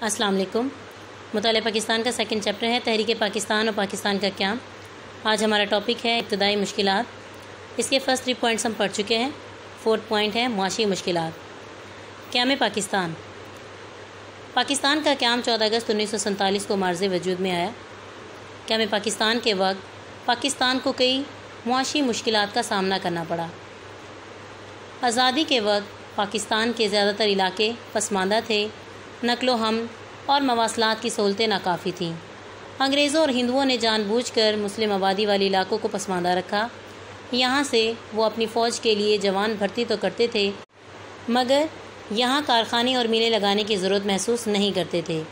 السلام علیکم۔ مطالعہ پاکستان کا سیکنڈ چیپٹر ہے تحریک پاکستان اور پاکستان کا قیام۔ آج ہمارا ٹاپک ہے ابتدائی مشکلات۔ اس کے فرسٹ 3 پوائنٹس ہم پڑھ چکے ہیں۔ 4تھ پوائنٹ ہے معاشی مشکلات۔ قیام پاکستان۔ پاکستان کا قیام 14 اگست 1947 کو مارز وجود میں آیا۔ قیام پاکستان کے وقت پاکستان کو کئی معاشی مشکلات کا سامنا کرنا پڑا۔ آزادی کے وقت پاکستان کے زیادہ تر علاقے پسماندہ تھے، نقل و حمل اور مواصلات کی سہولتیں ناکافی تھیں۔ انگریزوں اور ہندوؤں نے جان بوجھ کر مسلم آبادی والے علاقوں کو پسماندہ رکھا۔ یہاں سے وہ اپنی فوج کے لیے جوان بھرتی تو کرتے تھے، مگر یہاں کارخانے اور میلیں لگانے کی ضرورت محسوس نہیں کرتے تھے۔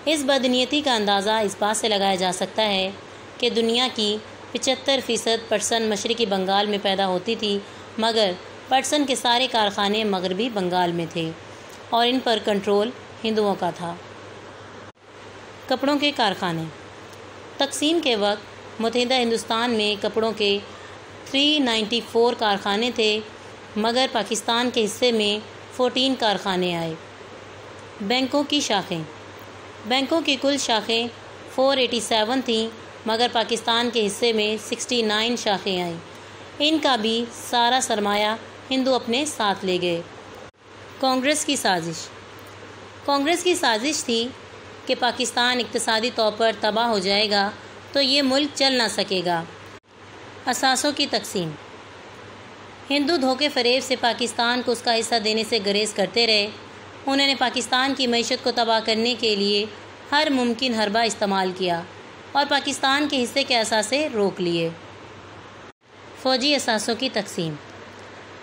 اس بدنیتی کا اندازہ اس بات سے لگایا جا سکتا ہے کہ دنیا کی 75% پرسن مشرقی بنگال میں پیدا ہوتی تھی، مگر پرسن کے سارے کارخانے مغربی بنگال میں تھے اور ان پر کنٹرول ہندوؤں کا تھا۔ کپڑوں کے کارخانے۔ تقسیم کے وقت متحدہ ہندوستان میں کپڑوں کے 394 کارخانے تھے، مگر پاکستان کے حصے میں 14 کارخانے آئے۔ بینکوں کی شاخیں۔ بینکوں کی کل شاخیں 487 تھیں، مگر پاکستان کے حصے میں 69 شاخیں آئیں۔ ان کا بھی سارا سرمایہ ہندو اپنے ساتھ لے گئے۔ کانگریس کی سازش۔ کانگریس کی سازش تھی کہ پاکستان اقتصادی طور پر تباہ ہو جائے گا تو یہ ملک چل نہ سکے گا۔ اثاثوں کی تقسیم۔ ہندو دھوکے فریب سے پاکستان کو اس کا حصہ دینے سے گریز کرتے رہے۔ انہوں نے پاکستان کی معیشت کو تباہ کرنے کے لیے ہر ممکن حربہ استعمال کیا اور پاکستان کے حصے کے اثاثے روک لیے۔ فوجی اثاثوں کی تقسیم۔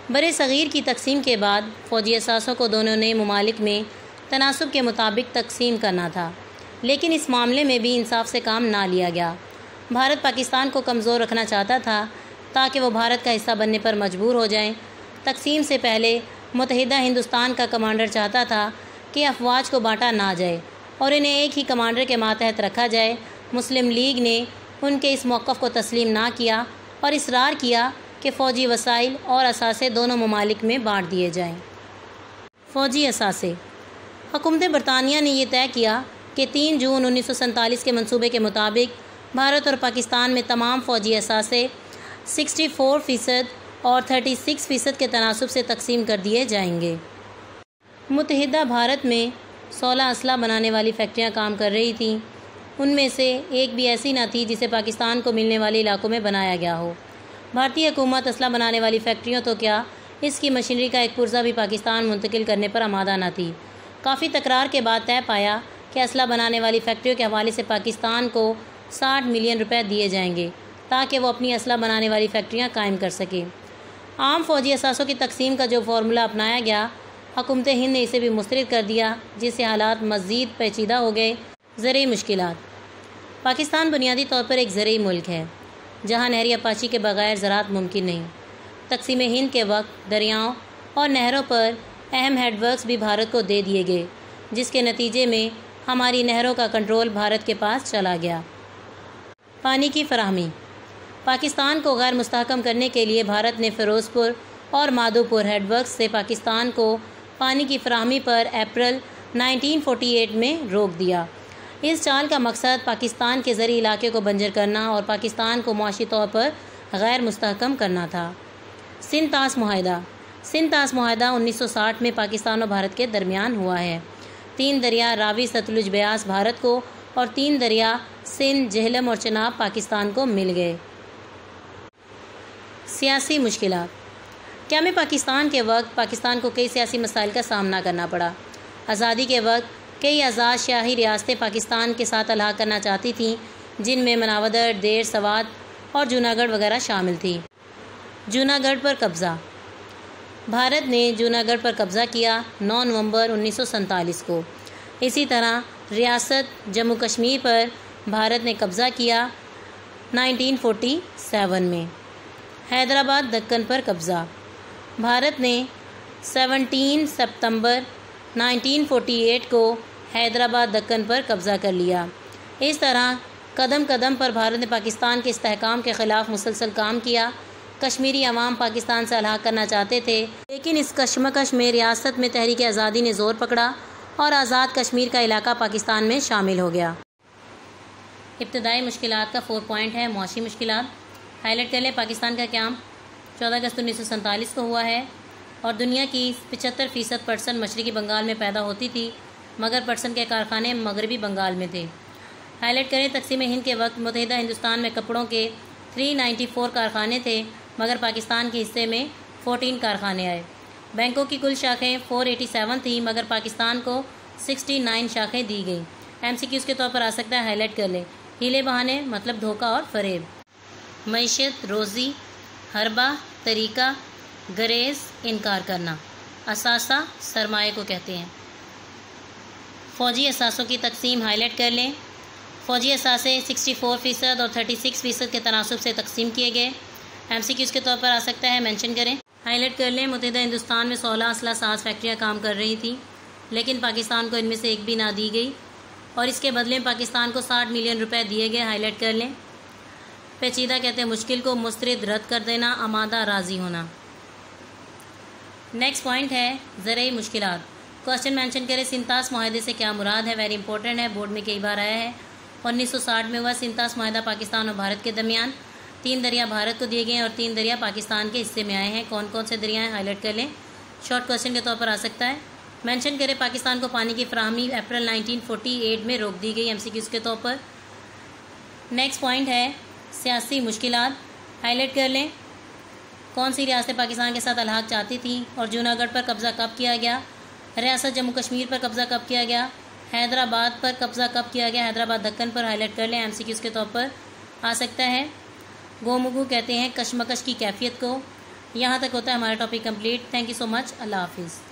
برِ صغیر کی تقسیم کے بعد فوجی اثاثوں کو دونوں نئے ممالک میں تناسب کے مطابق تقسیم کرنا تھا، لیکن اس معاملے میں بھی انصاف سے کام نہ لیا گیا۔ بھارت پاکستان کو کمزور رکھنا چاہتا تھا تاکہ وہ بھارت کا حصہ بننے پر مجبور ہو جائیں۔ تقسیم سے پہلے متحدہ ہندوستان کا کمانڈر چاہتا تھا کہ افواج کو بانٹا نہ جائے اور انہیں ایک ہی کمانڈر کے ماتحت رکھا جائے۔ مسلم لیگ نے ان کے اس موقف کو تسلیم نہ کیا اور اصرار کیا کہ فوجی وسائل اور اثاثے دونوں ممالک میں بانٹ دیے جائیں۔ فوجی اثاثے۔ حکومت برطانیہ نے یہ طے کیا کہ 3 جون 1947 کے منصوبے کے مطابق بھارت اور پاکستان میں تمام فوجی اثاثے 64% اور 36% کے تناسب سے تقسیم کر دیے جائیں گے۔ متحدہ بھارت میں 16 اسلحہ بنانے والی فیکٹریاں کام کر رہی تھیں۔ ان میں سے ایک بھی ایسی نہ تھی جسے پاکستان کو ملنے والے علاقوں میں بنایا گیا ہو۔ بھارتی حکومت اسلحہ بنانے والی فیکٹریوں تو کیا، اس کی مشینری کا ایک پرزہ بھی پاکستان منتقل کرنے پر آمادہ نہ تھی۔ کافی تکرار کے بعد طے پایا کہ اسلحہ بنانے والی فیکٹریوں کے حوالے سے پاکستان کو 60 ملین روپے دیے جائیں گے تاکہ وہ اپنی اسلحہ بنانے والی فیکٹریاں قائم کر سکے۔ عام فوجی اثاثوں کی تقسیم کا جو فارمولہ اپنایا گیا، حکومت ہند نے اسے بھی مسترد کر دیا، جس سے حالات مزید پیچیدہ ہو گئے۔ زرعی مشکلات۔ پاکستان بنیادی طور پر ایک زرعی ملک ہے جہاں نہری اپاچی کے بغیر زراعت ممکن نہیں۔ تقسیم ہند کے وقت دریاؤں اور نہروں پر اہم ہیڈ ورکس بھی بھارت کو دے دیے گئے، جس کے نتیجے میں ہماری نہروں کا کنٹرول بھارت کے پاس چلا گیا۔ پانی کی فراہمی۔ پاکستان کو غیر مستحکم کرنے کے لیے بھارت نے فیروز پور اور مادھو پور ہیڈ ورکس سے پاکستان کو پانی کی فراہمی پر اپریل 1948 میں روک دیا۔ اس چال کا مقصد پاکستان کے زرعی علاقے کو بنجر کرنا اور پاکستان کو معاشی طور پر غیر مستحکم کرنا تھا۔ سندھ طاس معاہدہ۔ سندھ طاس معاہدہ 1960 میں پاکستان اور بھارت کے درمیان ہوا ہے۔ 3 دریا راوی ستلج بیاس بھارت کو اور 3 دریا سندھ جہلم اور چناب پاکستان کو مل گئے۔ سیاسی مشکلات۔ قیام پاکستان کے وقت پاکستان کو کئی سیاسی مسائل کا سامنا کرنا پڑا۔ آزادی کے وقت کئی آزاد شاہی ریاستیں پاکستان کے ساتھ الحاق کرنا چاہتی تھیں، جن میں مناودر، دیر، سوات اور جوناگڑھ وغیرہ شامل تھی۔ جوناگڑھ پر قبضہ۔ بھارت نے جوناگڑھ پر قبضہ کیا 9 نومبر 1947 کو۔ اسی طرح ریاست جموں کشمیر پر بھارت نے قبضہ کیا 1947 میں۔ حیدرآباد دکن پر قبضہ۔ بھارت نے 17 ستمبر 1948 کو حیدرآباد دکن پر قبضہ کر لیا۔ اس طرح قدم قدم پر بھارت نے پاکستان کے استحکام کے خلاف مسلسل کام کیا۔ کشمیری عوام پاکستان سے الحاق کرنا چاہتے تھے، لیکن اس کشمکش میں ریاست میں تحریک آزادی نے زور پکڑا اور آزاد کشمیر کا علاقہ پاکستان میں شامل ہو گیا۔ ابتدائی مشکلات کا 4 پوائنٹ ہے معاشی مشکلات۔ ہائی لائٹ کر لیں، پاکستان کا قیام 14 اگست 1947 کو ہوا ہے اور دنیا کی 75% پٹسن مشرقی بنگال میں پیدا ہوتی تھی، مگر پٹسن کے کارخانے مغربی بنگال میں تھے۔ ہائی لائٹ کریں، تقسیم ہند کے وقت متحدہ ہندوستان میں کپڑوں کے 394 کارخانے تھے، مگر پاکستان کے حصے میں 14 کارخانے آئے۔ بینکوں کی کل شاخیں 487 تھیں، مگر پاکستان کو 69 شاخیں دی گئیں۔ MCQs کے طور پر آ سکتا ہے، ہائی لائٹ کر لیں۔ ہیلے بہانے مطلب دھوکہ اور فریب۔ معیشت، روزی، حربہ، طریقہ، گریز، انکار کرنا۔ اثاثہ سرمایہ کو کہتے ہیں۔ فوجی اثاثوں کی تقسیم ہائی لائٹ کر لیں۔ فوجی اثاثے 64% اور 36% کے تناسب سے تقسیم کیے گئے۔ MCQs کے طور پر آ سکتا ہے، مینشن کریں۔ ہائی لائٹ کر لیں، متحدہ ہندوستان میں 16 اسلحہ ساز فیکٹریاں کام کر رہی تھیں، لیکن پاکستان کو ان میں سے ایک بھی نہ دی گئی اور اس کے بدلے میں پاکستان کو 60 ملین روپے دیے گئے۔ ہائی لائٹ کر لیں۔ پیچیدہ کہتے ہیں مشکل کو، مسترد رد کر دینا، آمادہ راضی ہونا۔ نیکسٹ پوائنٹ ہے زرعی مشکلات۔ کوشچن مینشن کریں، سنتاس معاہدے سے کیا مراد ہے؟ ویری امپورٹنٹ ہے، بورڈ میں کئی بار آیا ہے۔ 1960 میں ہوا سنتاس معاہدہ پاکستان اور بھارت کے درمیان۔ 3 دریا بھارت کو دیے گئے ہیں اور 3 دریا پاکستان کے حصے میں آئے ہیں۔ کون کون سے دریا ہیں؟ ہائی لائٹ کر لیں۔ شارٹ کوشچن کے طور پر آ سکتا ہے، مینشن کریں پاکستان کو پانی کی فراہمی اپریل 1948 میں روک دی گئی۔ MCQs کے طور پر۔ نیکسٹ پوائنٹ ہے سیاسی مشکلات۔ ہائی لائٹ کر لیں، کون سی ریاستیں پاکستان کے ساتھ الحاق چاہتی تھیں اور جوناگڑھ پر قبضہ کب کیا گیا؟ ریاست جموں کشمیر پر قبضہ کب کیا گیا؟ حیدرآباد پر قبضہ کب کیا گیا؟ حیدرآباد دکن پر۔ ہائی لائٹ کر لیں۔ MCQs کے طور پر آ سکتا ہے، گومگو کہتے ہیں کشمکش کی کیفیت کو۔ یہاں تک ہوتا ہے ہمارا topic complete. Thank you so much. اللہ حافظ۔